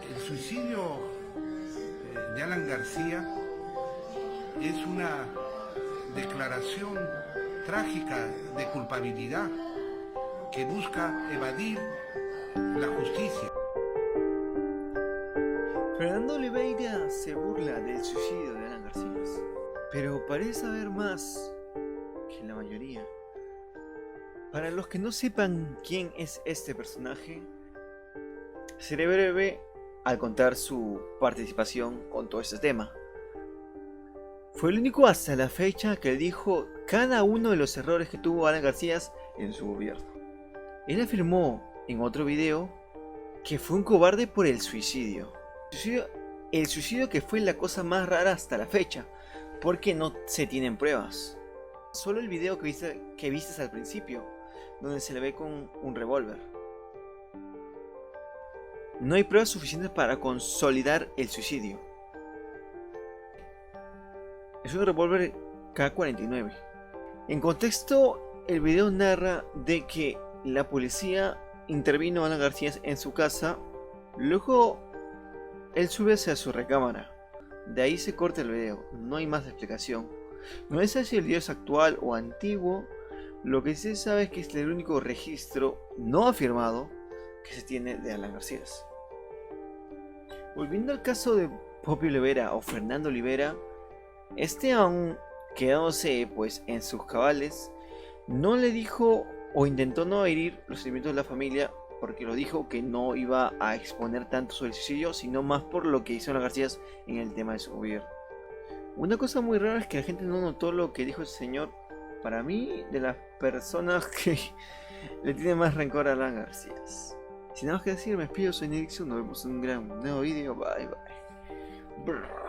El suicidio de Alan García es una declaración trágica de culpabilidad que busca evadir la justicia. Fernando Oliveira se burla del suicidio de Alan García, pero parece saber más que la mayoría. Para los que no sepan quién es este personaje, seré breve al contar su participación con todo este tema. Fue el único hasta la fecha que dijo cada uno de los errores que tuvo Alan García en su gobierno. Él afirmó en otro video que fue un cobarde por el suicidio. El suicidio que fue la cosa más rara hasta la fecha, porque no se tienen pruebas. Solo el video que viste al principio, donde se le ve con un revólver. No hay pruebas suficientes para consolidar el suicidio. Es un revólver K-49. En contexto, el video narra de que la policía intervino a Alan García en su casa. Luego él sube hacia su recámara. De ahí se corta el video. No hay más explicación. No sé si el video es actual o antiguo. Lo que sí se sabe es que es el único registro no afirmado que se tiene de Alan García. Volviendo al caso de Poppy Olivera o Fernando Olivera, este, aún quedándose pues en sus cabales, no le dijo o intentó no herir los sentimientos de la familia, porque lo dijo que no iba a exponer tanto sobre el suicidio, sino más por lo que hizo Alan García en el tema de su gobierno. Una cosa muy rara es que la gente no notó lo que dijo ese señor. Para mí, de las personas que le tienen más rencor a Alan García. Sin nada más que decir, me despido, soy Nixon, nos vemos en un gran nuevo video, bye bye. Brr.